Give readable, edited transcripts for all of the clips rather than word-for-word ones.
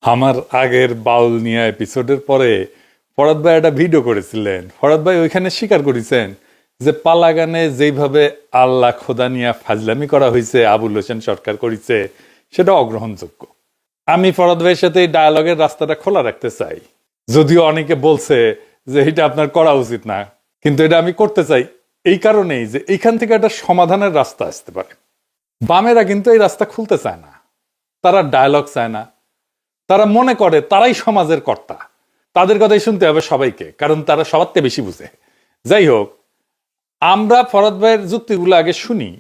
আমার আগের বাউল নিয়া এপিসোডের পরে ফরাদ ভাই একটা ভিডিও করেছিলেন। ফরাদ ভাই ওইখানে স্বীকার করেছেন যে পালাগানে যেইভাবে আল্লাহ খোদা নিয়া ফাজলামি করা হয়েছে, আবুল হোসেন সরকার করেছে, সেটা অগ্রহণযোগ্য। আমি ফরাদ ভাইয়ের সাথে এই ডায়ালগের রাস্তাটা খোলা রাখতে চাই, যদিও অনেকে বলছে যে এটা আপনার করা উচিত না, কিন্তু এটা আমি করতে চাই এই কারণেই যে এইখান থেকে একটা সমাধানের রাস্তা আসতে পারে। বামেরা কিন্তু এই রাস্তা খুলতে চায় না, তারা ডায়ালগ চায় না, তারা মনে করে তারাই সমাজের কর্তা, তাদের কথাই শুনতে হবে সবাইকে, কারণ তারা সবার থেকে বেশি বুঝে। যাই হোক, আমরা ফরাদ ভাইয়ের যুক্তিগুলো আগে শুনি,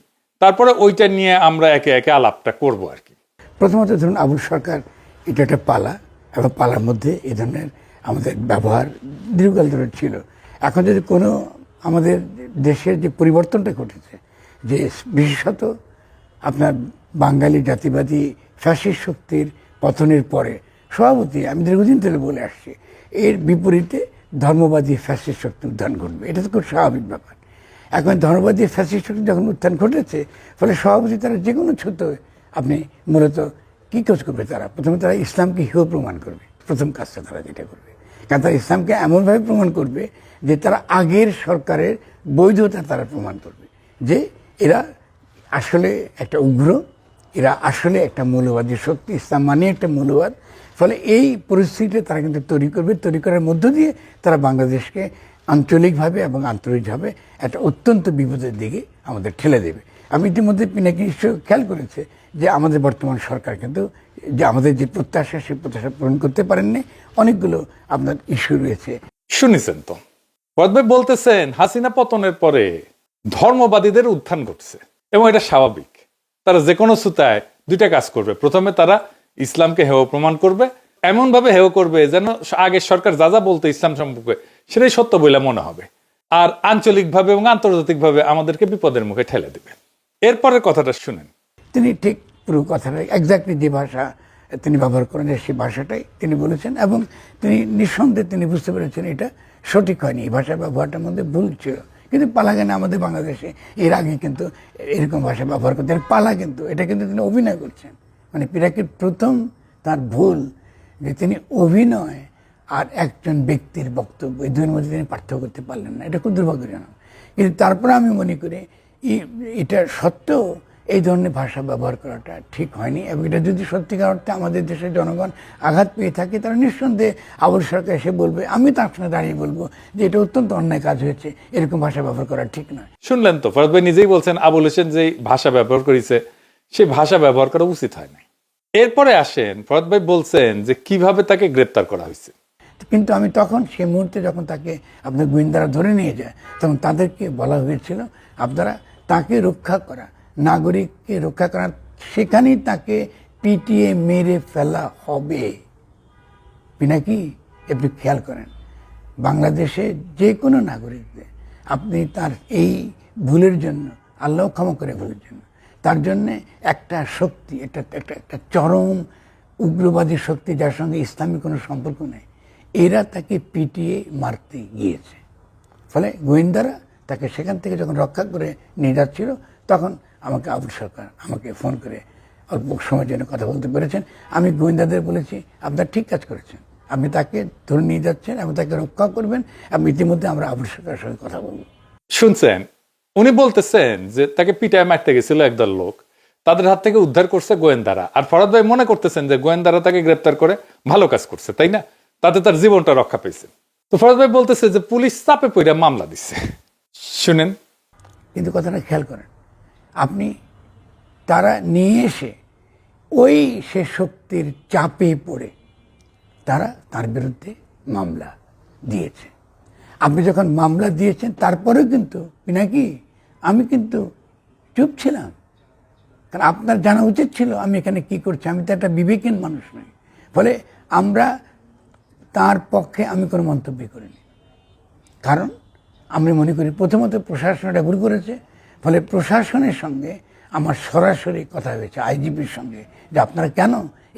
তারপরে ওইটা নিয়ে আমরা একে একে আলাপটা করবো আর কি। প্রথমত ধরুন আবুল সরকার এটা একটা পালা, এবং পালার মধ্যে এই ধরনের আমাদের ব্যবহার দীর্ঘকাল ধরে ছিল। এখন যদি কোনো আমাদের দেশের যে পরিবর্তনটা ঘটেছে, যে বিশেষত আপনার বাঙালি জাতিবাদী ফ্যাসিস্ট শক্তির পতনের পরে সভাপতি আমি দীর্ঘদিন ধরে বলে আসছি, এর বিপরীতে ধর্মবাদী ফ্যাসিস্ট শক্তির উত্থান ঘটবে, এটা তো খুব স্বাভাবিক ব্যাপার। এখন ধর্মবাদী ফ্যাসিস্ট শক্তি যখন উত্থান ঘটেছে, ফলে সভাপতি তারা যে কোনো ছোট আপনি মূলত কী কাজ করবে, তারা প্রথমে তারা ইসলামকে হিও প্রমাণ করবে। প্রথম কাজটা তারা যেটা করবে, কারণ তারা ইসলামকে এমনভাবে প্রমাণ করবে যে তারা আগের সরকারের বৈধতা তারা প্রমাণ করবে, যে এরা আসলে একটা উগ্র, এরা আসলে একটা মৌলবাদী শক্তি, ইসলাম মানে একটা মৌলবাদ। ফলে এই পরিস্থিতিটা তারা কিন্তু তৈরি করার মধ্য দিয়ে তারা বাংলাদেশকে আঞ্চলিকভাবে এবং আন্তরিকভাবে একটা অত্যন্ত বিপদের দিকে আমাদের ঠেলে দেবে। আমি ইতিমধ্যে পিনাকি নিশ্চয় খেয়াল করেছে যে আমাদের বর্তমান সরকার কিন্তু যে আমাদের যে প্রত্যাশা, সেই প্রত্যাশা পূরণ করতে পারেননি। অনেকগুলো আপনার ইস্যু রয়েছে। শুনেছেন তো, ফরাদ ভাই বলতেছেন হাসিনা পতনের পরে ধর্মবাদীদের উত্থান ঘটছে এবং এটা স্বাভাবিক। তারা যে কোনো সুতায় দুইটা কাজ করবে, প্রথমে তারা ইসলামকে হেয় প্রমাণ করবে, এমন ভাবে হেয় করবে যেন আগের সরকার যা যা বলতে ইসলাম সম্পর্কে সেটাই সত্য বলে মনে হবে, আর আঞ্চলিকভাবে এবং আন্তর্জাতিকভাবে আমাদেরকে বিপদের মুখে ঠেলে দেবে। এরপরের কথাটা শুনেন। তিনি ঠিক পুরো কথাটা এক্স্যাক্টলি যে ভাষা তিনি ব্যবহার করেন সেই ভাষাটাই তিনি বলেছেন, এবং তিনি নিঃসন্দেহে তিনি বুঝতে পেরেছেন এটা সঠিক হয়নি, এই ভাষা ব্যবহারটার মধ্যে ভুল ছিল। কিন্তু পালাগানে আমাদের বাংলাদেশে এর আগে কিন্তু এরকম ভাষা ব্যবহার করতেন। পালা কিন্তু এটা কিন্তু তিনি অভিনয় করছেন, মানে পিনাকির প্রথম তার ভুল যে তিনি অভিনয় আর একজন ব্যক্তির বক্তব্য এই দুইয়ের মধ্যে তিনি পার্থক্য করতে পারলেন না। এটা খুব দুর্ভাগ্যজনক। কিন্তু তারপরে আমি মনে করি এটা সত্ত্বেও এই ধরনের ভাষা ব্যবহার করাটা ঠিক হয়নি, এবং এটা যদি সত্যিকার অর্থে আমাদের দেশের জনগণ আঘাত পেয়ে থাকে, তারা নিঃসন্দেহে আবুল সরকার এসে বলবে, আমি তার সঙ্গে দাঁড়িয়ে বলবো যে এটা অত্যন্ত অন্যায় কাজ হয়েছে, এরকম ভাষা ব্যবহার করা ঠিক নয়। শুনলেন তো, ফরাদ ভাই নিজেই বলছেন আবুল হোসেন যে ভাষা ব্যবহার করেছে সেই ভাষা ব্যবহার করা উচিত হয় নাই। এরপরে আসেন, ফরাদ ভাই বলছেন যে কিভাবে তাকে গ্রেপ্তার করা হয়েছে। কিন্তু আমি তখন সেই মুহূর্তে যখন তাকে আপনার গোয়েন্দারা ধরে নিয়ে যায়, তখন তাদেরকে বলা হয়েছিল আপনারা তাকে রক্ষা করা, নাগরিককে রক্ষা করা, সেখানেই তাকে পিটিয়ে মেরে ফেলা হবে। পিনাকি আপনি খেয়াল করেন, বাংলাদেশে যে কোনো নাগরিকদের আপনি তার এই ভুলের জন্য, আল্লাহ ক্ষমা করে ভুলের জন্য, তার জন্যে একটা শক্তি, একটা চরম উগ্রবাদী শক্তি যার সঙ্গে ইসলামী কোনো সম্পর্ক নেই, এরা তাকে পিটিয়ে মারতে গিয়েছে। ফলে গোয়েন্দারা তাকে সেখান থেকে যখন রক্ষা করে নিয়ে যাচ্ছিল, তখন আমাকে আবুল সরকার আমাকে ফোন করে অল্প সময়ের জন্য কথা বলতে পেরেছেন। আমি গোয়েন্দাদের বলেছি, আপনারা ঠিক কাজ করেছেন, আপনি তাকে ধরে নিয়ে যাচ্ছেন এবং তাকে রক্ষা করবেন, এবং ইতিমধ্যে আমরা আবুল সরকারের সঙ্গে কথা বলবো। শুনছেন, উনি বলতেছেন যে তাকে পিটায় মারতে গেছিল একদল লোক, তাদের হাত থেকে উদ্ধার করছে গোয়েন্দারা। আর ফরাদ ভাই মনে করতেছেন যে গোয়েন্দারা তাকে গ্রেপ্তার করে ভালো কাজ করছে, তাই না? তাতে তার জীবনটা রক্ষা পেয়েছে। তো ফরাদ ভাই বলতেছে যে পুলিশ চাপে পড়ে মামলা দিচ্ছে। শুনেন, কিন্তু কথাটা খেয়াল করেন আপনি, তারা নিয়ে এসে ওই সে শক্তির চাপে পড়ে তারা তার বিরুদ্ধে মামলা দিয়েছে। আপনি যখন মামলা দিয়েছেন তারপরেও কিন্তু পিনাকি আমি কিন্তু চুপ ছিলাম, কারণ আপনার জানা উচিত ছিল আমি এখানে কি করছি। আমি তো একটা বিবেকহীন মানুষ নই, ফলে আমরা তার পক্ষে আমি কোনো মন্তব্য করিনি। কারণ আমি মনে করি প্রথমত প্রশাসন এটা ভুল করেছে, ফলে প্রশাসনের সঙ্গে আমার সরাসরি কথা হয়েছে আইজিপির সঙ্গে, যে আপনারা কেন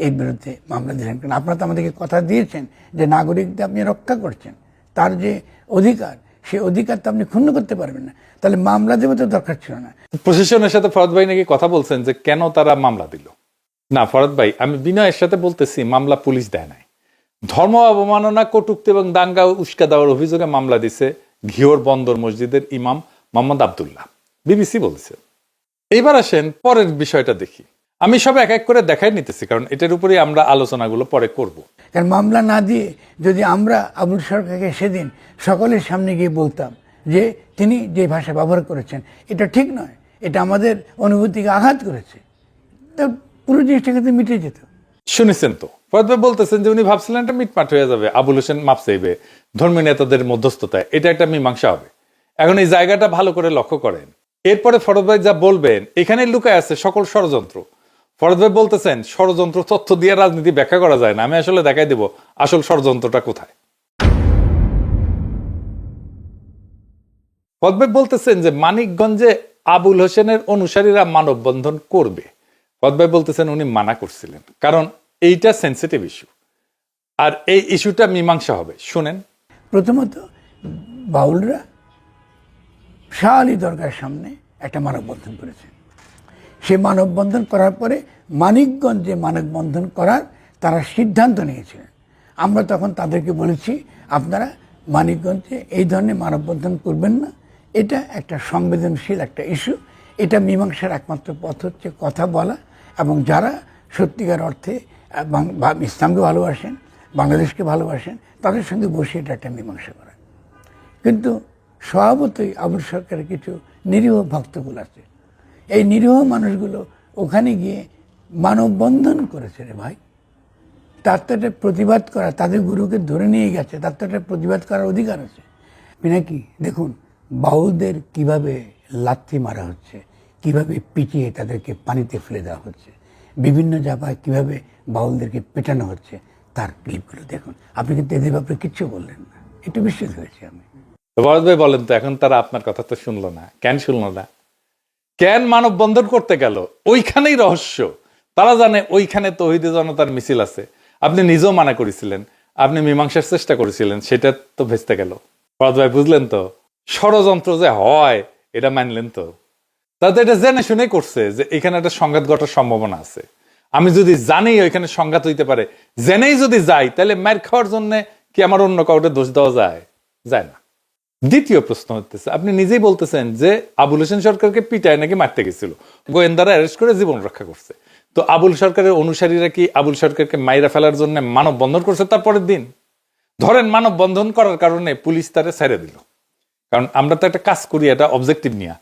এর বিরুদ্ধে মামলা দিলেন, কারণ আপনারা তো আমাদেরকে কথা দিয়েছেন যে নাগরিকদের আপনি রক্ষা করছেন, তার যে অধিকার সেই অধিকার তো আপনি ক্ষুণ্ণ করতে পারবেন না, তাহলে মামলা দেওয়া তো দরকার ছিল না। প্রশাসনের সাথে ফরাদ ভাই নাকি কথা বলছেন যে কেন তারা মামলা দিল। না ফরাদ ভাই, আমি বিনয়ের সাথে বলতেছি মামলা পুলিশ দেয় নাই। ধর্ম অবমাননা, কটূক্তি এবং দাঙ্গা উস্কা দেওয়ার অভিযোগে মামলা দিছে ঘিওর বন্দর মসজিদের ইমাম মোহাম্মদ আব্দুল্লাহ, বিবিসি বলছে। এইবার আসেন পরের বিষয়টা দেখি। আমি সব এক এক করে দেখাই নিতেছি, কারণ এটার উপরেই আমরা আলোচনাগুলো পরে করব। কারণ মামলা না দিয়ে যদি আমরা আবুল সরকারকে সেদিন সকলের সামনে গিয়ে বলতাম যে তিনি যে ভাষা ব্যবহার করেছেন এটা ঠিক নয়, এটা আমাদের অনুভূতিকে আঘাত করেছে, তো পুরো জিনিসটা কিন্তু মিটে যেত। শুনেছেন তো, ফরাদ ভাই বলতেছেন যে উনি ভাবছিলেন এটা মিটমাট হয়ে যাবে, আবুল হোসেন মাপ চাইবে ধর্মীয় নেতাদের মধ্যস্থতায়, এটা একটা মীমাংসা হবে। এখন এই জায়গাটা ভালো করে লক্ষ্য করেন। এরপরে ফরাদ ভাই যা বলবেন এখানে লুকায় আছে সকল ষড়যন্ত্র। ফরাদ ভাই বলতেছেন ষড়যন্ত্র তথ্য দিয়ে রাজনীতি ব্যাখ্যা করা যায় না। আমি আসলে দেখাই দেব আসল ষড়যন্ত্রটা কোথায়। ফরাদ ভাই বলতেছেন যে মানিকগঞ্জে আবুল হোসেনের অনুসারীরা মানববন্ধন করবে। ফরাদ ভাই বলতেছেন উনি মানা করছিলেন, কারণ এইটা সেন্সিটিভ ইস্যু, আর এই ইস্যুটা মীমাংসা হবে। শুনেন। প্রথমত বাউলরা শাহ আলী দরগার সামনে একটা মানববন্ধন করেছে। সে মানববন্ধন করার পরে মানিকগঞ্জে মানববন্ধন করার তারা সিদ্ধান্ত নিয়েছিলেন। আমরা তখন তাদেরকে বলেছি আপনারা মানিকগঞ্জে এই ধরনের মানববন্ধন করবেন না, এটা একটা সংবেদনশীল একটা ইস্যু, এটা মীমাংসার একমাত্র পথ হচ্ছে কথা বলা, এবং যারা সত্যিকার অর্থে ইসলামকে ভালোবাসেন, বাংলাদেশকে ভালোবাসেন, তাদের সঙ্গে বসে এটা একটা মীমাংসা করা। কিন্তু স্বভাবতই আবুল সরকারের কিছু নিরীহ ভক্তগুলো আছে, এই নিরীহ মানুষগুলো ওখানে গিয়ে মানববন্ধন করেছে রে ভাই। তার তো একটা প্রতিবাদ করা, তাদের গুরুকে ধরে নিয়ে গেছে, তার তো একটা প্রতিবাদ করার অধিকার আছে নাকি? দেখুন বাউলদের কিভাবে লাথি মারা হচ্ছে, কিভাবে পিটিয়ে তাদেরকে পানিতে ফেলে দেওয়া হচ্ছে, বিভিন্ন জায়গায় কিভাবে বাউলদেরকে পেটানো হচ্ছে, তার ক্লিপগুলো দেখুন। আপনি কিন্তু এদের ব্যাপারে কিচ্ছু বললেন না, একটু বিস্মিত হয়েছি আমি। ভরত ভাই বলেন তো, এখন তারা আপনার কথা তো শুনলো না, কেন শুনলো না? কেন মানববন্ধন করতে গেল? ওইখানেই রহস্য। তারা জানে ওইখানে তৌহিদে জনতার মিছিল আছে। আপনি নিজেও মানা করেছিলেন, আপনি মীমাংসার চেষ্টা করেছিলেন, সেটা তো ভেস্তে গেল। ভরত ভাই বুঝলেন তো, ষড়যন্ত্র যে হয় এটা মানলেন তো। তাতে এটা জেনে শুনে করছে যে এখানে একটা সংঘাত ঘটার সম্ভাবনা আছে। আমি যদি জানি ওইখানে সংঘাত হইতে পারে, জেনেই যদি যাই, তাহলে মার খাওয়ার জন্য কি আমার অন্য কাউকে দোষ দেওয়া যায়? যায় না। দ্বিতীয় প্রশ্ন হচ্ছে, আপনি নিজেই বলতেছেন যে আবুল হোসেন সরকারকে পিটায় নাকি মারতে গেছিল, গোয়েন্দারা অ্যারেস্ট করে জীবন রক্ষা করছে। তো আবুল সরকারের অনুসারীরা কি আবুল সরকারকে মাইরা ফেলার জন্য মানববন্ধন করছে তার পরের দিন? ধরেন মানববন্ধন করার কারণে পুলিশ তারে ছেড়ে দিল, কারণ আমরা তো একটা কাজ করি, এটা অবজেক্টিভ নিয়ে।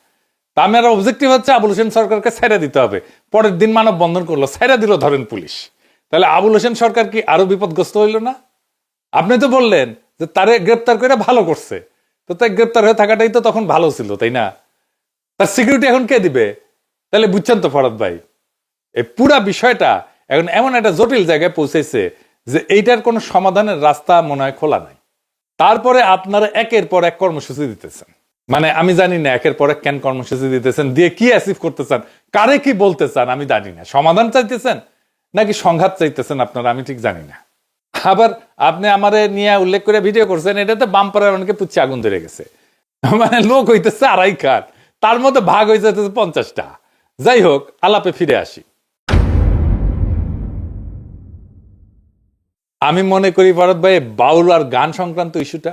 তা আমার অবজেক্টিভ হচ্ছে আবুল হোসেন সরকারকে ছেড়ে দিতে হবে। পরের দিন মানববন্ধন করলো, ছেড়ে দিল ধরেন পুলিশ, তাহলে আবুল হোসেন সরকার কি আরো বিপদগ্রস্ত হইল না? আপনি তো বললেন যে তারে গ্রেপ্তার করে ভালো করছে, তো তাই গ্রেপ্তার হয়ে থাকাটাই তো তখন ভালো ছিল, তাই না? তার সিকিউরিটি এখন কে দিবে? তাহলে বুঝছেন তো ফরাদ ভাই, এই পুরা বিষয়টা এখন এমন একটা জটিল জায়গায় পৌঁছেছে যে এইটার কোনো সমাধানের রাস্তা মনে হয় খোলা নাই। তারপরে আপনারা একের পর এক কর্মসূচি দিতেছেন, মানে আমি জানি না একের পর এক কেন কর্মসূচি দিতেছেন, দিয়ে কি অ্যাচিভ করতে চান, কারে কি বলতে চান আমি জানি না। সমাধান চাইতেছেন নাকি সংঘাত চাইতেছেন আপনারা, আমি ঠিক জানি না। আবার আপনি আমারে নিয়ে উল্লেখ করে ভিডিও করছেন, এটাতে বাম্পারের অনেকে পুচ্ছে আগুন ধরে গেছে, মানে লোক হইতেছে 2.5 খান, তার মধ্যে ভাগ হয়ে যেতেছে 50টা। যাই হোক, আলাপে ফিরে আসি। আমি মনে করি ভারত ভাই, বাউল আর গান সংক্রান্ত ইস্যুটা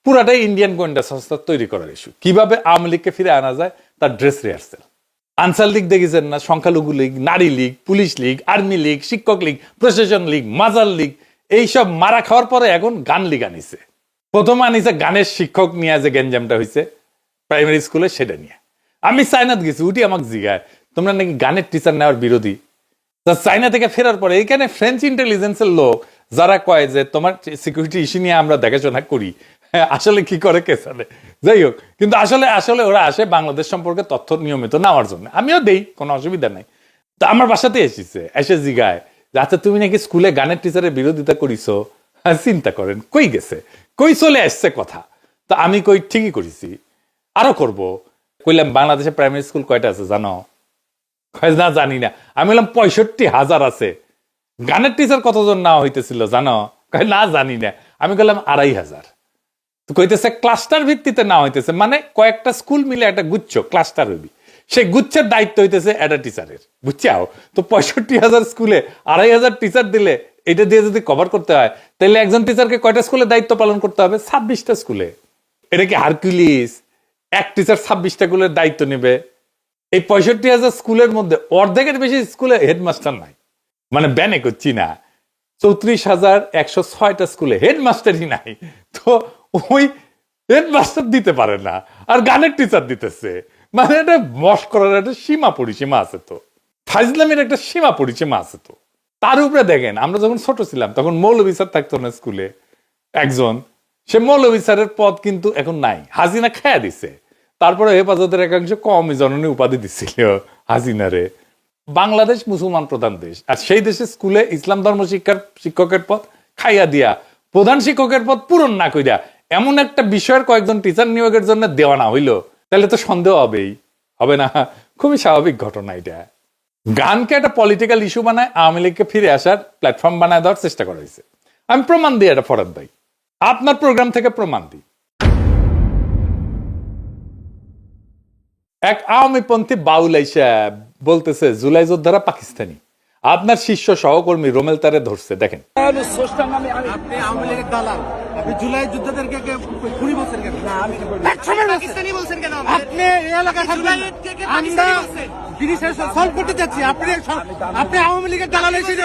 পুরাটাই ইন্ডিয়ান গোয়েন্দা সংস্থা তৈরি করার ইস্যু। কিভাবে আওয়ামী লীগকে ফিরে আনা যায় তার ড্রেস রিহার্সেল। আনসার লীগ দেখেছেন না, সংখ্যালঘু লীগ, নারী লীগ, পুলিশ লীগ, আর্মি লীগ, শিক্ষক লীগ, প্রশাসন লীগ, মাজার লীগ, এইসব মারা খাওয়ার পরে এখন গান লীগ আনিছে। প্রথম আনিছে গানের শিক্ষক নিয়ে, যে গেঞ্জামটা হয়েছে প্রাইমারি স্কুলে, সেটা নিয়ে। আমি চায়নাত গেছি, উঠি আমাকে জিগায় তোমরা নাকি গানের টিচার নেওয়ার বিরোধী। চায়না থেকে ফেরার পরে এইখানে ফ্রেঞ্চ ইন্টেলিজেন্সের লোক যারা কয় যে তোমার সিকিউরিটি ইস্যু নিয়ে আমরা দেখাশোনা করি, আসলে কি করে কে জানে। যাই হোক, কিন্তু আসলে আসলে ওরা আসে বাংলাদেশ সম্পর্কে তথ্য নিয়মিত নেওয়ার জন্য। আমিও দেই, কোনো অসুবিধা নাই। তো আমার বাসাতে এসেছে, এসে জিগায় আচ্ছা তুমি নাকি স্কুলে গানের টিচারের বিরোধিতা করিছো। চিন্তা করেন কই গেছে, কই চলে আসছে কথা। তো আমি কই ঠিকই করেছি, আরো করব। কইলাম বাংলাদেশে প্রাইমারি স্কুল কয়টা আছে জানো? না জানি না। আমি বললাম 65,000 আছে। গানের টিচার কতজন নেওয়া হইতেছিল জানো? না জানি না। আমি বললাম 2,500। তো কইতেছে ক্লাস্টার ভিত্তিতে নেওয়া হইতেছে, মানে কয়েকটা স্কুল মিলে একটা গুচ্ছ ক্লাস্টার হইবি, সেই গুচ্ছের দায়িত্ব হইতেছে একটা টিচারের, বুঝছাও? তো 65,000 স্কুলে 2,500 টিচার দিলে এটা দিয়ে যদি কভার করতে হয়, তাহলে একজন টিচারকে কয়টা স্কুলে দায়িত্ব পালন করতে হবে? 26টা স্কুলে। এটা কি হারকিউলিস? এক টিচার 26টা স্কুলের দায়িত্ব নেবে? এই 65,000 স্কুলের মধ্যে অর্ধেকের বেশি স্কুলে হেডমাস্টার নাই, মানে ব্যানে করছি না, 34,106টা স্কুলে হেডমাস্টারই নাই। তো ওই হেডমাস্টার দিতে পারে না, আর গানের টিচার দিতেছে। মানে এটা মস্করার একটা সীমা পরিসীমা আছে, তো ফাইজলামের একটা সীমা পরিসীমা আছে। তো তার উপরে দেখেন, আমরা যখন ছোট ছিলাম তখন মৌলভী স্যার থাকতো না স্কুলে একজন, সে মৌলভী স্যারের পদ কিন্তু এখন নাই, হাসিনা খায়া দিছে। তারপরে হেফাজতের একাংশ কওমি জননী উপাধি দিছিল হাসিনারে। বাংলাদেশ মুসলমান প্রধান দেশ, আর সেই দেশে স্কুলে ইসলাম ধর্ম শিক্ষকের পদ খাইয়া দিয়া, প্রধান শিক্ষকের পদ পূরণ না কইরা এমন একটা বিষয়ের কয়েকজন টিচার নিয়োগের জন্য দেওয়া না হইলো, তাহলে তো সন্দেহ হবেই, হবে না? খুবই স্বাভাবিক ঘটনা এটা। গানকে একটা পলিটিক্যাল ইস্যু বানায় আওয়ামী লীগকে ফিরে আসার প্ল্যাটফর্ম বানায় দেওয়ার চেষ্টা করা হয়েছে। আমি প্রমাণ দিই এটা, ফরাদ ভাই, আপনার প্রোগ্রাম থেকে প্রমাণ দিই। এক আওয়ামীপন্থী বাউল আইসা বলতেছে জুলাই যোদ্ধারা পাকিস্তানি। আপনার শিষ্য সহকর্মী রোমেল তারে ধরছে, দেখেন। আপনি আওয়ামী লীগের দালাল, আপনি জুলাই যোদ্ধাদেরকে খুনি বলছেন কেন? পাকিস্তানি বলছেন কেন? আপনি এই এলাকায় থাকবেন, আমরা জিনিসটা সলভ করতে যাচ্ছি, আপনি আওয়ামী লীগের দালাল হিসেবে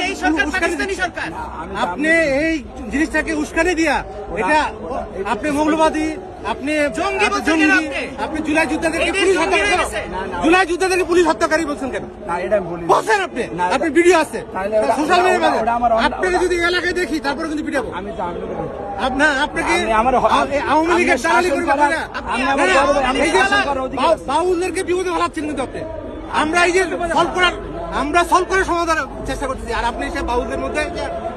আপনি এই জিনিসটাকে উস্কানি দিয়া এটা আপনি মৌলবাদী, আপনি জঙ্গি, আপনি জুলাই যোদ্ধাদেরকে পুলিশ হত্যা, জুলাই যোদ্ধাদেরকে পুলিশ হত্যাকারী বলছেন কেন? বলছেন আপনি, আপনি ভিডিও আছে সোশ্যাল মিডিয়ায়, আপনাকে যদি এলাকায় দেখি তারপরে কিন্তু ভিডিও আপনাকে আওয়ামী লীগের দালালি করে বাউলদেরকে বিপদে ফেলাচ্ছেন কিন্তু আপনি। আমরা এই যে আমরা সলভ করার সমাধান চেষ্টা করতেছি, আর আপনি সে বাউলদের মধ্যে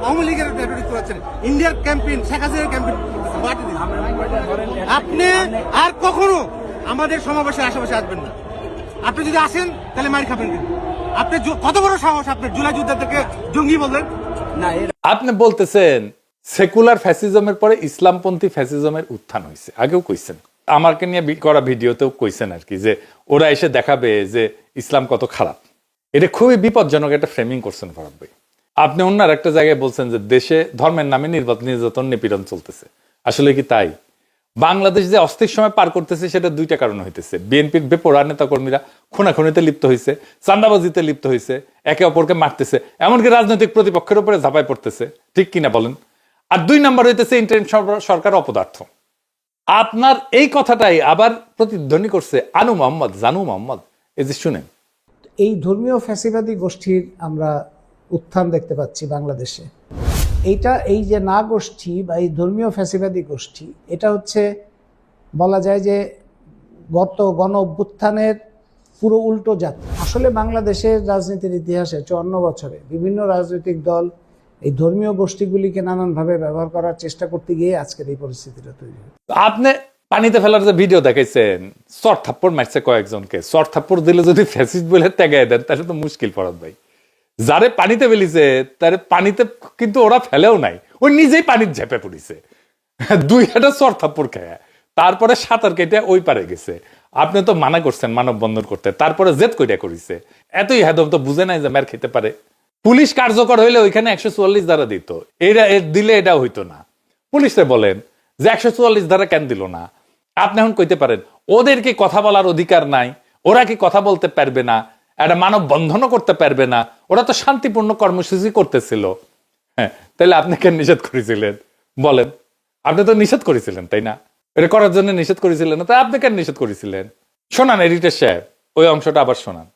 আওয়ামী লীগের ব্যবহৃত করাচ্ছেন, ইন্ডিয়ার ক্যাম্পেইন, শেখ হাসিনার ক্যাম্পেইন। আপনি আর কখনো আমাদের সমাবেশের আশেপাশে আসবেন না। আপনি যদি আসেন তাহলে মার খাবেন। আপনি কত বড় সাহস আপনার জুলাই যোদ্ধাদেরকে জঙ্গি বললেন? না, আপনি বলতেছেন সেকুলার ফ্যাসিজমের পরে ইসলামপন্থী ফ্যাসিজমের উত্থান হয়েছে, আগেও কইছেন, আমাকে নিয়ে করা ভিডিওতেও কইছেন আর কি, যে ওরা এসে দেখাবে যে ইসলাম কত খারাপ। এটা খুবই বিপজ্জনক একটা ফ্রেমিং করছেন ফরাদ ভাই। আপনি অন্য একটা জায়গায় বলছেন যে দেশে ধর্মের নামে নির্যাতন নিপীড়ন চলতেছে। আসলে কি তাই? বাংলাদেশ যে অস্থির সময় পার করতেছে সেটা দুইটা কারণে হইতেছে। বিএনপির বেপরোয়া নেতা কর্মীরা খুনাখুনিতে লিপ্ত হয়েছে, চাঁদাবাজিতে লিপ্ত হয়েছে, একে অপরকে মারতেছে, এমনকি রাজনৈতিক প্রতিপক্ষের উপরে ঝাঁপাই পড়তেছে, ঠিক কিনা বলেন? আর 2 নাম্বার হইতেছে ইন্টারিম সরকার অপদার্থ। আপনার এই কথাটাই আবার প্রতিধ্বনি করছে আনু মোহাম্মদ, জানু মোহাম্মদ। এই যে শুনেন, এই ধর্মীয় ফ্যাসিবাদী গোষ্ঠীর আমরা উত্থান দেখতে পাচ্ছি বাংলাদেশে। এই যে না গোষ্ঠী বা এই ধর্মীয় ফ্যাসিবাদী গোষ্ঠী, এটা হচ্ছে বলা যায় যে গত গণ অভ্যুত্থানের পুরো উল্টো যাত্রা। আসলে বাংলাদেশের রাজনীতির ইতিহাসে 54 বছরে বিভিন্ন রাজনৈতিক দল এই ধর্মীয় গোষ্ঠীগুলিকে নানানভাবে ব্যবহার করার চেষ্টা করতে গিয়ে আজকের এই পরিস্থিতিটা তৈরি হয়। আপনি পানিতে ফেলার যে ভিডিও দেখাইছেন, চর থাপ্পড় মারছে কয়েকজনকে, চর থাপ্পড় দিলে যদি ফ্যাসিস্ট বলে ত্যাগায় দেন তাহলে তো মুশকিল ফরাদ ভাই। যারে পানিতে ফেলিছে তারে পানিতে কিন্তু ওরা ফেলেও নাই, ওই নিজেই পানির ঝেপে পড়িছে 2 হাঁটা চর থাপ্পড় খেয়ে, তারপরে সাঁতার কেটে ওই পারে গেছে। আপনি তো মানা করছেন মানববন্ধন করতে, তারপরে জেদ কইটা করিছে। এতই হেদম তো বুঝে নাই যে মার খেতে পারে। পুলিশ কার্যকর হইলে ওইখানে 144 ধারা দিত, এটা দিলে এটা হইতো না। পুলিশে বলেন যে 144 ধারা কেন দিল না? আপনি এখন কইতে পারেন ওদের কি কথা বলার অধিকার নাই? ওরা কি কথা বলতে পারবে না? একটা মানব বন্ধনও করতে পারবে না? ওরা তো শান্তিপূর্ণ কর্মসূচি করতেছিল। হ্যাঁ, তাহলে আপনি কেন নিষেধ করেছিলেন বলেন? আপনি তো নিষেধ করেছিলেন, তাই না? এটা করার জন্য নিষেধ করেছিলেন না, তাই আপনি কেন নিষেধ করেছিলেন? শোনান এডিটর সাহেব, ওই অংশটা আবার শোনান।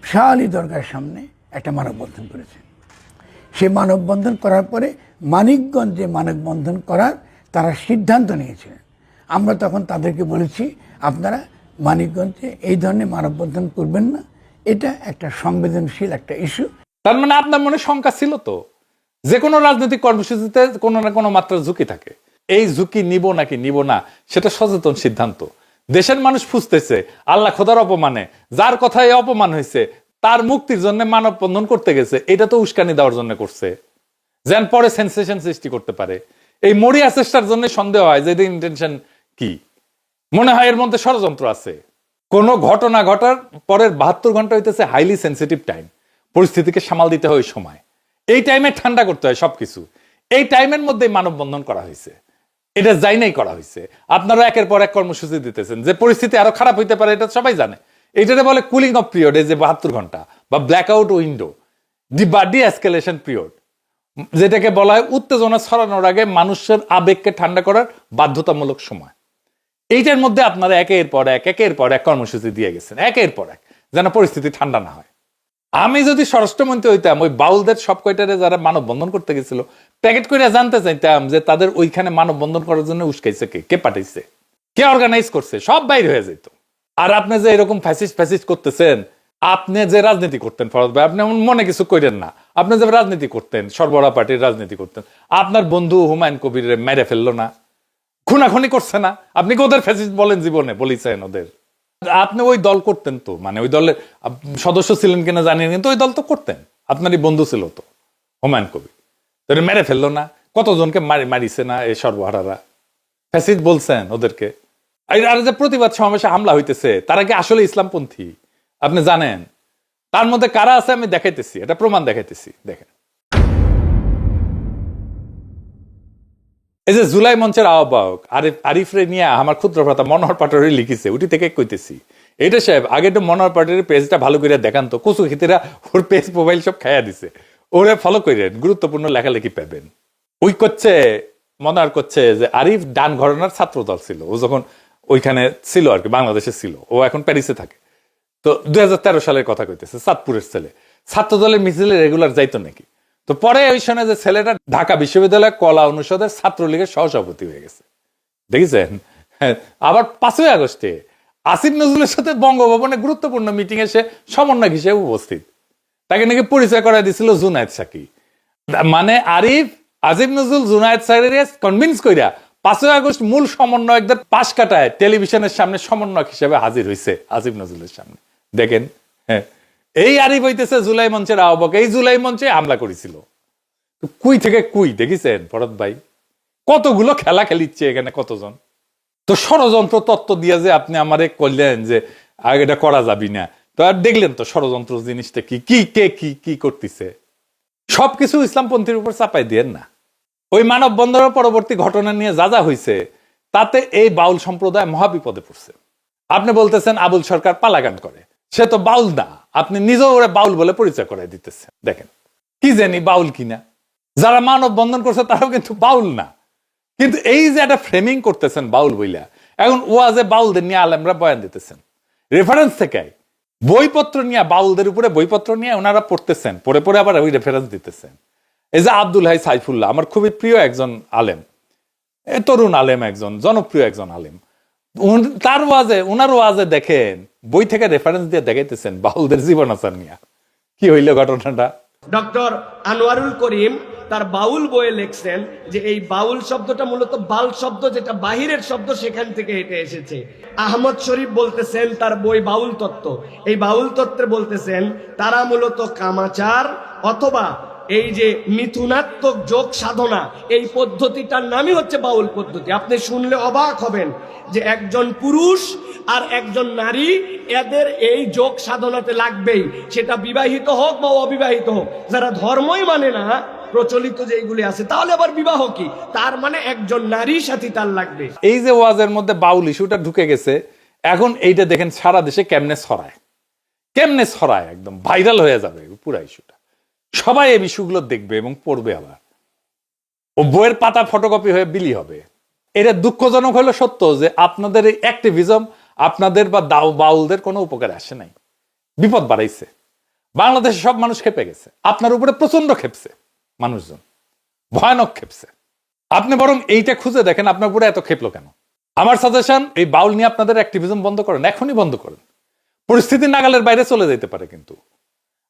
শাহ আলী দরগার সামনে একটা মানববন্ধন করেছে। সে মানববন্ধন করার পরে মানিকগঞ্জে মানববন্ধন করার তারা সিদ্ধান্ত নিয়েছিলেন। আমরা তখন তাদেরকে বলেছি আপনারা মানিকগঞ্জে এই ধরনের মানববন্ধন করবেন না, এটা একটা সংবেদনশীল একটা ইস্যু। তার মানে আপনার মনে শঙ্কা ছিল তো, যে কোনো রাজনৈতিক কর্মসূচিতে কোনো না কোনো মাত্রার ঝুঁকি থাকে। এই ঝুঁকি নিব নাকি নিব না সেটা সচেতন সিদ্ধান্ত। দেশের মানুষ ফুসতেছে আল্লাহ খোদার অপমানে, যার কথায় অপমান হয়েছে তার মুক্তির জন্য মানববন্ধন করতে গেছে, এটা তো উস্কানি দেওয়ার জন্য করছে, যেন পরে সেন্সেশন সৃষ্টি করতে পারে। এই মরিয়া চেষ্টার জন্য সন্দেহ হয় যে ইন্টেনশন কি, মনে হয় এর মধ্যে ষড়যন্ত্র আছে। কোন ঘটনা ঘটার পরের 72 ঘন্টা হইতেছে হাইলি সেন্সিটিভ টাইম, পরিস্থিতিকে সামাল দিতে হয় ওই সময়, এই টাইমে ঠান্ডা করতে হয় সবকিছু, এই টাইমের মধ্যে মানববন্ধন করা হয়েছে, এটা যাই নাই করা হয়েছে। আপনারা একের পর এক কর্মসূচি দিতেছেন, যে পরিস্থিতি আরো খারাপ হইতে পারে এটা সবাই জানে, এইটাতে বলে কুলিং অফ পিরিয়ড, এই যে 72 ঘন্টা বা black out window, D escalation period, যেটাকে বলা হয় উত্তেজনা ছড়ানোর আগে মানুষের আবেগকে ঠান্ডা করার বাধ্যতামূলক সময়। এইটার মধ্যে আপনারা একের পর এক কর্মসূচি দিয়ে গেছেন, একের পর এক, যেন পরিস্থিতি ঠান্ডা না হয়। আমি যদি স্বরাষ্ট্রমন্ত্রী হইতাম, ওই বাউলদের সব কয়টারে যারা মানববন্ধন করতে গেছিল প্যাকেট করে জানতে চাইতাম যে তাদের ওইখানে মানববন্ধন করার জন্য উস্কাইছে কে পাঠাইছে, কে অর্গানাইজ করছে, সব বাইরে হয়ে যেত। আর আপনি যে এরকম ফ্যাসিস্ট করতেছেন, আপনি যে রাজনীতি করতেন ফরদ ভাই, আপনি মনে কিছু করেন না, আপনি যে রাজনীতি করতেন, সর্বরা পার্টির রাজনীতি করতেন, আপনার বন্ধু হুমায়ুন কবির মেরে ফেললো না, খুনাখুনি করছে না, আপনি কি ওদের ফ্যাসিস্ট বলেন? জীবনে বলেছেন ওদের? আপনি ওই দল করতেন তো, মানে ওই দলের সদস্য ছিলেন কিনা জানি না, কিন্তু ওই দল তো করতেন, আপনারই বন্ধু ছিল তো হুমায়ুন কবির, তো মেরে ফেললো না, কতজনকে মারিছে না এই সর্বহারারা, ফ্যাসিস্ট বলছেন ওদেরকে। আর যে প্রতিবাদ সমাবেশে হামলা হইতেছে, তারা কি আসলে ইসলামপন্থী আপনি জানেন? তার মধ্যে কারা আছে আমি দেখাইতেছি, এটা প্রমাণ দেখাইতেছি, দেখেন। এই যে জুলাই মঞ্চের আহ্বায়ক আরিফ রে নিয়ে আমার ক্ষুদ্র ভ্রাতা মনোহর পাটোয়ারি লিখিছে, ওটি থেকে কইতেছি, এটা সাহেব আগে তো মনোহর পাটোয়ারির পেজটা ভালো করে দেখান তো, কচু খেতেরা ওর পেজ মোবাইল সব খাইয়া দিছে, ওরা ফলো করেন, গুরুত্বপূর্ণ লেখালেখি পাবেন। ওই করছে মনোহর করছে যে আরিফ ডান ঘরানার ছাত্র দল ছিল, ও যখন ওইখানে ছিল আর কি, বাংলাদেশে ছিল, ও এখন প্যারিসে থাকে, তো 2013 সালের কথা কইতেছে, চাঁদপুরের ছেলে, ছাত্র দলের মিছিলে রেগুলার যাইতো নাকি, তো পরে ওই সময় যে ছেলেটা ঢাকা বিশ্ববিদ্যালয় কলা অনুষদের ছাত্রলীগের সহসভাপতি হয়ে গেছে, দেখেছেন? আবার 5ই আগস্টে আসিফ নজরুলের সাথে বঙ্গভবনে গুরুত্বপূর্ণ মিটিং এ সে সমন্বয়ক হিসেবে উপস্থিত, তাকে নাকি পরিচয় করা দিয়েছিল জুনায়েদ সাকি। মানে আরিফ আসিফ নজরুল জুনায়েদ সাকিরে কনভিন্স কইরা 5ই আগস্ট মূল সমন্বয়কদের পাশ কাটায় টেলিভিশনের সামনে সমন্বয়ক হিসেবে হাজির হয়েছে আসিফ নজরুলের সামনে। দেখেন, হ্যাঁ, এই আরিফ হইতেছে জুলাই মঞ্চের আহ্বায়ক, এই জুলাই মঞ্চে হামলা করেছিল। কুই থেকে কুই, দেখেছেন ভরত ভাই, কতগুলো খেলা খেলিচ্ছে এখানে কতজন। তো ষড়যন্ত্র তত্ত্ব দিয়ে যে আপনি আমারে করলেন যে এটা করা যাবি না, তো আর দেখলেন তো ষড়যন্ত্র জিনিসটা কি, কে কি করতেছে, সবকিছু ইসলামপন্থীর উপর চাপাই দিয়েন না। ওই মানববন্ধনের পরবর্তী ঘটনা নিয়ে যা হয়েছে, তাতে এই বাউল সম্প্রদায় মহাবিপদে পড়ছে। আপনি বলতেছেন আবুল সরকার পালাগান করে, সে তো বাউল না, আপনি নিজেও ওরা বাউল বলে পরিচয় করাই দিতেছেন। দেখেন কি জানি বাউল কিনা, যারা মানববন্ধন করছে তারাও কিন্তু বাউল না, কিন্তু এই যে একটা ফ্রেমিং করতেছেন বাউল বইলা, এখন ওয়াজে বাউলদের নিয়ে আলেমরা বয়ান দিতেছেন, রেফারেন্স থেকে বইপত্র নিয়ে, বাউলদের উপরে বইপত্র নিয়ে ওনারা পড়তেছেন, পড়ে আবার ওই রেফারেন্স দিতেছেন। এই যে আব্দুল হাই সাইফুল্লাহ, আমার খুবই প্রিয় একজন আলেম, তরুণ আলেম, একজন জনপ্রিয় একজন আলেম, তার ওয়াজে, ওনার ওয়াজে দেখেন বই থেকে রেফারেন্স দিয়ে দেখাইতেছেন বাউলদের জীবনাচার নিয়ে। কি হইল ঘটনাটা? ডক্টর আনোয়ারুল করিম তার বাউল বইয়ে লিখছেন যে এই বাউল শব্দটা মূলত বাল শব্দ, যেটা বাহিরের শব্দ, সেখান থেকে হেঁটে এসেছে। আহমদ শরীফ বলতেছেন তার বই বাউল তত্ত্ব, এই বাউল তত্ত্বে বলতেছেন তারা মূলত কামাচার অথবা এই যে মিথুনাত্মক যোগ সাধনা, এই পদ্ধতিটার নামই হচ্ছে বাউল পদ্ধতি। আপনি শুনলে অবাক হবেন যে একজন পুরুষ আর একজন নারী, এদের এই যোগ সাধনাতে লাগবেই, সেটা বিবাহিত হোক বা অবিবাহিত হোক। যারা ধর্মই মানে না, প্রচলিত যেগুলি আছে, তাহলে আবার বিবাহ কি, তার মানে একজন নারী সাথী তার লাগবে। এই যে ওয়াজের মধ্যে বাউল ইস্যুটা ঢুকে গেছে, এখন এইটা দেখেন সারা দেশে কেমনে ছড়ায়, একদম ভাইরাল হয়ে যাবে পুরো ইস্যুটা, সবাই এই ইস্যুগুলো দেখবে এবং পড়বে, আবার ও বইয়ের পাতা ফটোকপি হয়ে বিলি হবে। এটা দুঃখজনক হলো সত্য যে আপনাদের এই অ্যাক্টিভিজম আপনাদের বা বাউলদের কোনো উপকারে আসে নাই, বিপদ বাড়াইছে। বাংলাদেশে সব মানুষ খেপে গেছে, আপনার উপরে প্রচন্ড খেপছে মানুষজন, ভয়ানক খেপছে। আপনি বরং এইটা খুঁজে দেখেন আপনার উপরে এত খেপলো কেন। আমার সাজেশন, এই বাউল নিয়ে আপনাদের অ্যাক্টিভিজম বন্ধ করেন, এখনই বন্ধ করেন। পরিস্থিতি নাগালের বাইরে চলে যেতে পারে, কিন্তু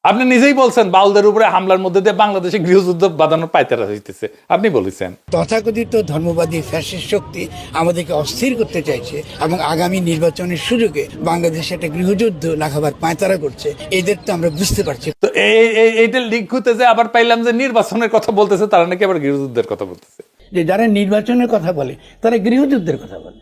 আপনি নিজেই বলছেন বাউলদের উপরে হামলার মধ্যে দিয়ে বাংলাদেশে গৃহযুদ্ধ বাঁধানোর পায়তারা হইতেছে, আপনি বলেছেন। তথাকথিত ধর্মবাদী ফ্যাসিস্ট শক্তি আমাদেরকে অস্থির করতে চাইছে এবং আগামী নির্বাচনের সুযোগে বাংলাদেশে একটা গৃহযুদ্ধ লাগাবার পায়তারা করছে, এদের তো আমরা বুঝতে পারছি। তো এইটা লিঙ্ক হতে যে আবার পাইলাম যে নির্বাচনের কথা বলতেছে, তারা নাকি আবার গৃহযুদ্ধের কথা বলতেছে। যে যারা নির্বাচনের কথা বলে তারা গৃহযুদ্ধের কথা বলে,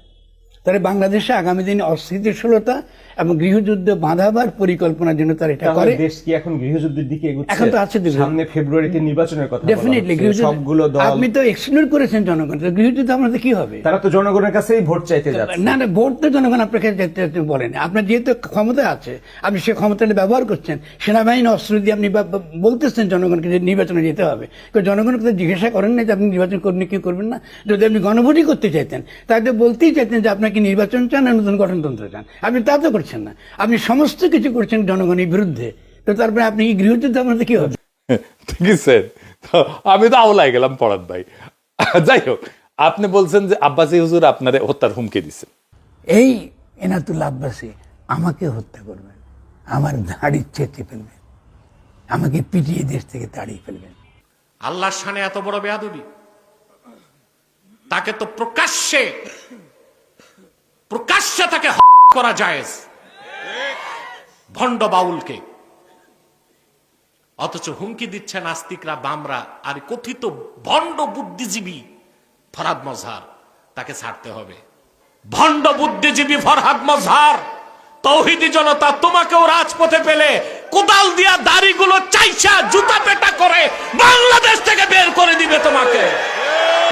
তারা বাংলাদেশে আগামী দিনে অস্থিতিশীলতা এবং গৃহযুদ্ধ বাঁধাবার পরিকল্পনার জন্য তারা এটা করে। দেশ কি এখন গৃহযুদ্ধের দিকে এগুচ্ছে? এখন তো আছে সামনে ফেব্রুয়ারিতে নির্বাচনের কথা বলা ডেফিনেটলি হচ্ছে। সবগুলো দল, আপনি তো এক্সক্লুড করেছেন জনগণ, গৃহযুদ্ধ আমাদের কি হবে? তারা তো জনগণের কাছেই ভোট চাইতে যাচ্ছে। না না, ভোট তো জনগণ আপনাকে বলেন, আপনার যেহেতু ক্ষমতা আছে আপনি সে ক্ষমতাটা ব্যবহার করছেন, সেনাবাহিনী অস্ত্র দিয়ে আপনি বলতেছেন জনগণকে যে নির্বাচনে যেতে হবে। জনগণকে তো জিজ্ঞাসা করেন না যে আপনি নির্বাচন করবেন কি করবেন না। যদি আপনি গণভোটই করতে চাইতেন তাহলে বলতেই চাইতেন যে আপনাকে নির্বাচন চান না নতুন গঠনতন্ত্র চান। আপনি তা তো করছেন না, আপনি সমস্ত কিছু করছেন জনগণের বিরুদ্ধে। তো তারপরে আপনি গৃহযুদ্ধ আপনাদের কি হবে? ঠিক আছে, আমি তো আওলাই গেলাম ফরহাদ ভাই। যাই হোক, আপনি বলছেন যে আব্বাসী হুজুর আপনারে হত্যার হুমকি দিছে। এই এনাতুল্লাহ আব্বাসী আমাকে হত্যা করবেন, আমার দাড়ি চেটে ফেলবেন, আমাকে পিটিয়ে দেশ থেকে তাড়িয়ে ফেলবেন। আল্লাহর শানে এত বড় বেয়াদবি, তাকে তো প্রকাশ্যে তাকে করা জায়েজ, ভণ্ড বাউলকে। অথচ হুমকি দিচ্ছে নাস্তিকরা, বামরা আর কথিত ভণ্ড বুদ্ধিজীবী ফরহাদ মজহার, তাকে ছাড়তে হবে। ভণ্ড বুদ্ধিজীবী ফরহাদ মজহার, তৌহিদি জনতা তোমাকেও রাজপথে পেলে কোদাল দিয়া দাড়িগুলো চাইছা জুতা পেটা করে বাংলাদেশ থেকে বের করে দিবে তোমাকে।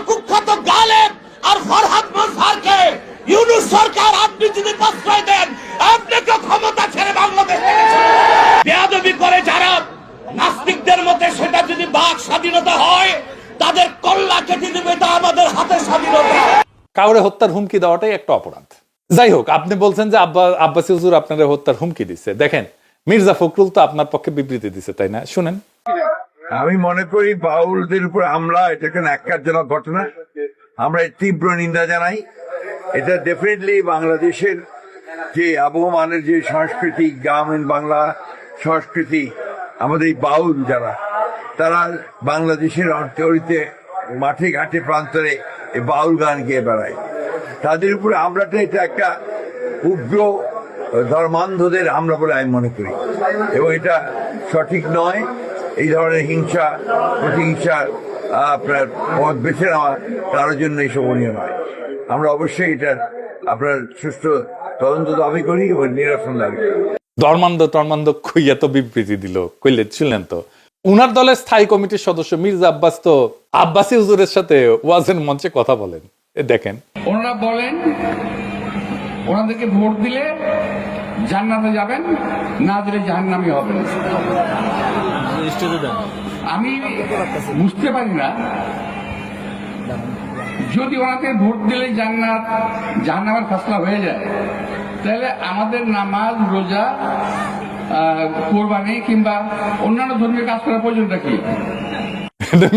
কুখ্যাত গালেব আর ফরহাদ মজহারকে ইউনূস সরকার আপনি যদি প্রশ্রয় দেন, আপনাকে ক্ষমতা ছেড়ে বাংলাদেশ থেকে বেয়াদবি করে যারা নাস্তিকদের মতে, সেটা যদি বাক স্বাধীনতা হয় তাদের কল্লা কেটে দিবে, তা আমাদের হাতে স্বাধীনতা। কাউরে হত্যার হুমকি দেওয়াটাই একটা অপরাধ। যাই হোক, আপনি বলছেন যে আব্বাসী হুজুর আপনারা হত্যার হুমকি দিচ্ছে। দেখেন, মির্জা ফখরুল তো আপনার পক্ষে বিবৃতি দিচ্ছে, তাই না? শুনেন। আমি মনে করি বাউলদের উপর হামলা এটাকে ন্যাক্কারজনক ঘটনা, আমরা এর তীব্র নিন্দা জানাই। এটা ডেফিনেটলি বাংলাদেশের যে আবহমানের যে সংস্কৃতি, গ্রামীণ বাংলা সংস্কৃতি, আমাদের এই বাউল যারা, তারা বাংলাদেশের অর্থনীতিতে মাঠে ঘাটে প্রান্তরে এই বাউল গান গেয়ে বেড়ায়। তাদের উপরে হামলাটা এটা একটা উগ্র ধর্মান্ধদের হামলা বলে আমি মনে করি, এবং এটা সঠিক নয়। এই ধরনের হিংসা প্রতিহিংসা আপনার পথ বেছে নেওয়া কারোর জন্য শোভনীয় নয়। আমরা অবশ্যই এটার আপনার সুষ্ঠু তদন্ত দাবি করি এবং নিরসন দাবি করি। ধর্মান্ধ কইয়া তো বিবৃতি দিল, কইলে ছিলেন তো। উনার দলের স্থায়ী কমিটির সদস্য মির্জা আব্বাস তো আব্বাসী হুজুরের সাথে ওয়াজের মঞ্চে কথা বলেন। দেখেন, ওনারা বলেন ওনাদেরকে ভোট দিলে জান্নাতে যাবেন, না দিলে জাহান্নামী হবেন। আমি বুঝতে পারি না, যদি ওনাকে ভোট দিলে জান্নাত জাহান্নামের ফয়সালা হয়ে যায়, তাহলে আমাদের নামাজ, রোজা, কোরবানি কিংবা অন্যান্য ধর্মীয় কাজ করার প্রয়োজনটা কি?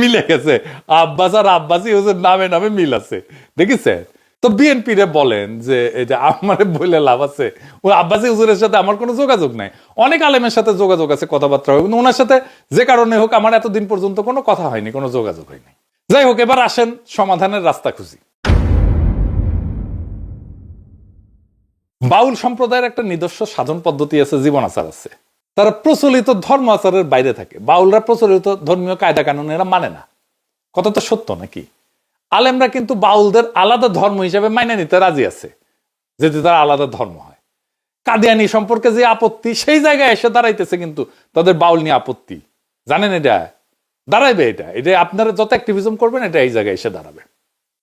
মিলে গেছে, আব্বাস আর আব্বাসী হুজুর নামে নামে মিল আছে, দেখিছেন তো। বিএনপি রে বলেন যে এই যে আমার বলে লাভ আছে, ওই আব্বাসী হুজুরের সাথে আমার কোনো যোগাযোগ নাই। অনেক আলেমের সাথে যোগাযোগ আছে, কথাবার্তা হয়, কিন্তু ওনার সাথে যে কারণে হোক আমার এতদিন পর্যন্ত কোনো কথা হয়নি, কোনো যোগাযোগ হয়নি। যাই হোক, এবার আসেন সমাধানের রাস্তা খুঁজি। বাউল সম্প্রদায়ের একটা নিজস্ব সাধন পদ্ধতি আছে, জীবন আচার আছে। তারা প্রচলিত ধর্ম আচারের বাইরে থাকে। বাউলরা প্রচলিত ধর্মীয় কায়দা কানুন এরা মানে না। কথা তো সত্য নাকি? আলেমরা কিন্তু বাউলদের আলাদা ধর্ম হিসেবে মাইনে নিতে রাজি আছে, যদি তারা আলাদা ধর্ম হয়। কাদিয়ানি সম্পর্কে যে আপত্তি, সেই জায়গায় এসে দাঁড়াইতেছে কিন্তু তাদের বাউল নিয়ে আপত্তি। জানেন, এটা দাঁড়াইবে, এটা আপনারা যত অ্যাক্টিভিজম করবেন এটা এই জায়গায় এসে দাঁড়াবে।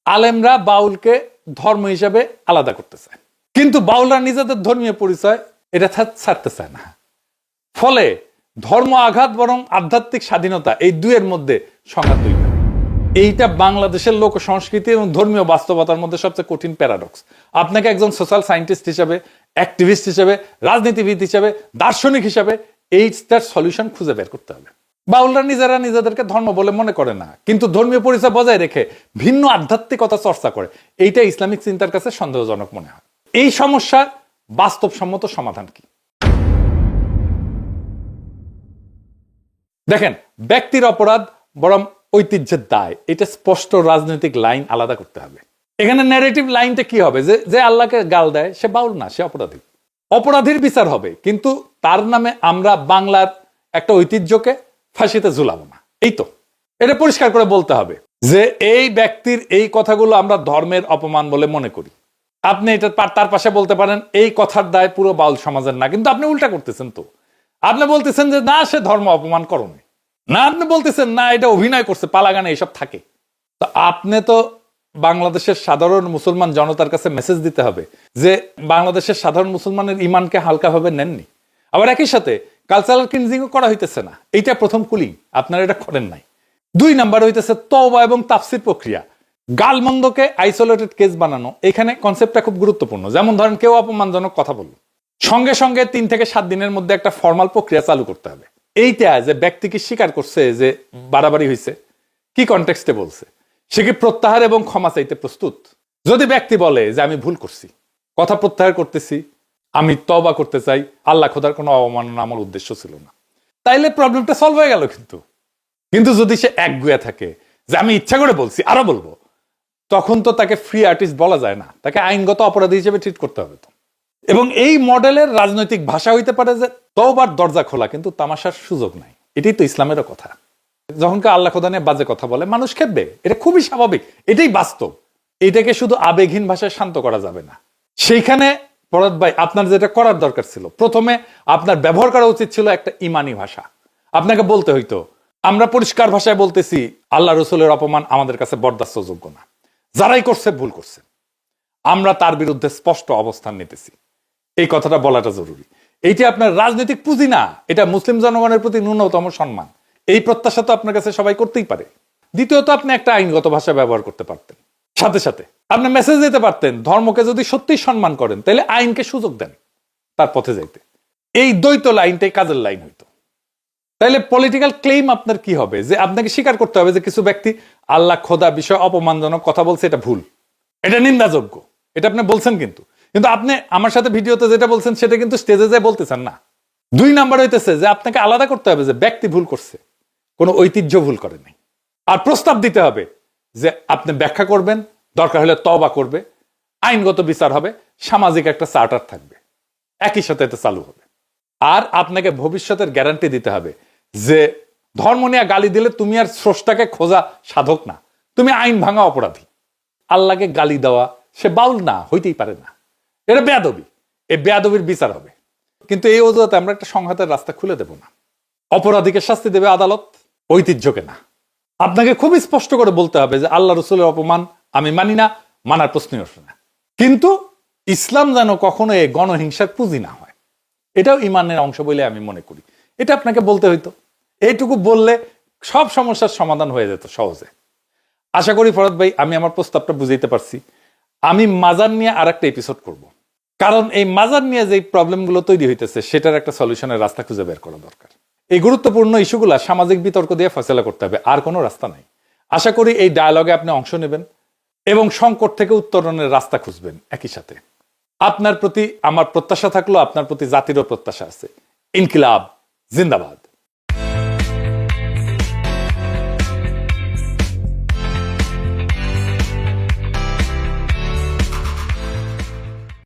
আলেমরা বাউলকে ধর্ম হিসেবে আলাদা করতে চায়, কিন্তু বাউলরা নিজেদের ধর্মীয় পরিচয় এটা ছাড়তে চায় না। ফলে ধর্ম আঘাত বরং আধ্যাত্মিক স্বাধীনতা, এই দুয়ের মধ্যে সংঘাত তৈরি হয়। এইটা বাংলাদেশের লোক সংস্কৃতি এবং ধর্মীয় বাস্তবতার মধ্যে সবচেয়ে কঠিন প্যারাডক্স। আপনাকে একজন সোশ্যাল সায়েন্টিস্ট হিসেবে, অ্যাক্টিভিস্ট হিসেবে, রাজনীতিবিদ হিসেবে, দার্শনিক হিসেবে এইটার সলিউশন খুঁজে বের করতে হবে। বাউলরা নিজেরা নিজেদেরকে ধর্ম বলে মনে করে না, কিন্তু ধর্মীয় পরিচয় বজায় রেখে ভিন্ন আধ্যাত্মিকতা চর্চা করে। এইটা ইসলামিক চিন্তার কাছে সন্দেহজনক মনে হয়। এই সমস্যার বাস্তবসম্মত সমাধান কি? দেখেন, ব্যক্তির অপরাধ বরং ঐতিহ্যের দায়, এটা স্পষ্ট রাজনৈতিক লাইন আলাদা করতে হবে। এখানে ন্যারেটিভ লাইনটা কি হবে? যে আল্লাহকে গাল দেয় সে বাউল না, সে অপরাধী। অপরাধীর বিচার হবে, কিন্তু তার নামে আমরা বাংলার একটা ঐতিহ্যকে ফাঁসিতে ঝুলাবো না। এই তো, এটা পরিষ্কার করে বলতে হবে যে এই ব্যক্তির এই কথাগুলো আমরা ধর্মের অপমান বলে মনে করি। আপনি এটা তার পাশে বলতে পারেন এই কথার দায় পুরো বাউল সমাজের না, কিন্তু আপনি উল্টা করতেছেন। তো আপনি বলতেছেন যে না, সে ধর্ম অপমান করনি, না আপনি বলতেছেন না এটা অভিনয় করছে, পালাগানে এইসব থাকে। তো আপনি তো বাংলাদেশের সাধারণ মুসলমান জনতার কাছে মেসেজ দিতে হবে যে বাংলাদেশের সাধারণ মুসলমানের ইমানকে হালকাভাবে নেননি। আবার একই সাথে কালচারাল ক্লিনজিংও করা হইতেছে না, এইটা প্রথম কুলিং, আপনারা এটা করেন নাই। 2 নাম্বার হইতেছে তওবা এবং তাফসির প্রক্রিয়া। গালমন্দকে আইসোলেটেড কেস বানানো, এখানে কনসেপ্টটা খুব গুরুত্বপূর্ণ। যেমন ধরেন কেউ অপমানজনক কথা বলল, সঙ্গে সঙ্গে 3 থেকে 7 দিনের মধ্যে একটা ফর্মাল প্রক্রিয়া চালু করতে হবে। এইটা যে ব্যক্তি কি স্বীকার করছে যে বাড়াবাড়ি হয়েছে, কি কনটেক্সটে বলছে, সে কি প্রত্যাহার এবং ক্ষমা চাইতে প্রস্তুত। যদি ব্যক্তি বলে যে আমি ভুল করছি, কথা প্রত্যাহার করতেছি, আমি তওবা করতে চাই, আল্লাহ খোদার কোনো অবমাননা আমার উদ্দেশ্য ছিল না, তাইলে প্রবলেমটা সলভ হয়ে গেল। কিন্তু যদি সে একগুয়া থাকে যে আমি ইচ্ছা করে বলছি, আরো বলবো, তখন তো তাকে ফ্রি আর্টিস্ট বলা যায় না, তাকে আইনগত অপরাধী হিসেবে ট্রিট করতে হবে। তো এবং এই মডেলের রাজনৈতিক ভাষা হইতে পারে যে তওবার দরজা খোলা, কিন্তু তামাশার সুযোগ নাই। এটাই তো ইসলামেরও কথা। যখন কেউ আল্লাহ খোদা নিয়ে বাজে কথা বলে, মানুষ খেপবে, এটা খুবই স্বাভাবিক, এটাই বাস্তব। এটাকে শুধু আবেগহীন ভাষায় শান্ত করা যাবে না। সেইখানে ফরহাদ ভাই আপনার যেটা করার দরকার ছিল, প্রথমে আপনার ব্যবহার করা উচিত ছিল একটা ইমানি ভাষা। আপনাকে বলতে হইতো আমরা পরিষ্কার ভাষায় বলতেছি আল্লাহ রসুলের অপমান আমাদের কাছে বরদাস্তযোগ্য না, যারাই করছে ভুল করছে, আমরা তার বিরুদ্ধে স্পষ্ট অবস্থান নিতেছি। এই কথাটা বলাটা জরুরি। এইটা আপনার রাজনৈতিক পুঁজি না, এটা মুসলিম জনগণের প্রতি ন্যূনতম সম্মান। এই প্রত্যাশা তো আপনার কাছে সবাই করতেই পারে। দ্বিতীয়ত, আপনি একটা আইনগত ভাষা ব্যবহার করতে পারতেন, সাথে সাথে আপনি মেসেজ দিতে পারতেন ধর্মকে যদি সত্যি সম্মান করেন তাহলে আইনকে সুযোগ দেন তার পথে যাইতে। এই দ্বৈত লাইনটাই কাজের লাইন হইতো। তাইলে পলিটিক্যাল ক্লেম আপনার কি হবে, যে আপনাকে স্বীকার করতে হবে যে কিছু ব্যক্তি আল্লাহ খোদা বিষয়ে অপমানজনক কথা বলছে, এটা ভুল, এটা নিন্দাযোগ্য, এটা আপনি বলছেন। কিন্তু আপনি আমার সাথে ভিডিওতে যেটা বলছেন সেটা কিন্তু স্টেজে যেয়ে বলতেছেন না। 2 নাম্বার হইতেছে যে আপনাকে আলাদা করতে হবে যে ব্যক্তি ভুল করছে, কোনো ঐতিহ্য ভুল করে নাই। আর প্রস্তাব দিতে হবে যে আপনি ব্যাখ্যা করবেন, দরকার হলে তওবা করবে, আইনগত বিচার হবে, সামাজিক একটা চার্টার থাকবে, একই সাথে এটা চালু হবে। আর আপনাকে ভবিষ্যতের গ্যারান্টি দিতে হবে যে ধর্ম নিয়ে গালি দিলে তুমি আর স্রষ্টাকে খোঁজা সাধক না, তুমি আইন ভাঙা অপরাধী। আল্লাহকে গালি দেওয়া সে বাউল না, হইতেই পারে না, এটা বেয়াদবি। এই বেয়াদবির বিচার হবে। কিন্তু এই অজুহাতে আমরা একটা সংঘাতের রাস্তা খুলে দেব না। অপরাধীকে শাস্তি দেবে আদালত, ঐতিহ্যকে না। আপনাকে খুবই স্পষ্ট করে বলতে হবে যে আল্লাহ রসুলের অপমান আমি মানি না, মানার প্রশ্নই আসে না। কিন্তু ইসলাম যেন কখনো এই গণহিংসার পুঁজি না হয়, এটাও ইমানের অংশ বলে আমি মনে করি। এটা আপনাকে বলতে হইতো। এইটুকু বললে সব সমস্যার সমাধান হয়ে যেত সহজে। আশা করি ফরহাদ ভাই আমি আমার প্রস্তাবটা বুঝাইতে পারছি। আমি মাজার নিয়ে আর একটা এপিসোড করব, কারণ এই মাজার নিয়ে যে প্রবলেমগুলো তৈরি হইতেছে সেটার একটা সলিউশনের রাস্তা খুঁজে বের করা দরকার। এই গুরুত্বপূর্ণ ইস্যুগুলা সামাজিক বিতর্ক দিয়ে ফয়সালা করতে হবে, আর কোনো রাস্তা নাই। আশা করি এই ডায়ালগে আপনি অংশ নেবেন এবং সংকট থেকে উত্তরণের রাস্তা খুঁজবেন। একই সাথে আপনার প্রতি আমার প্রত্যাশা থাকলো, আপনার প্রতি জাতিরও প্রত্যাশা আছে। ইনকিলাব জিন্দাবাদ।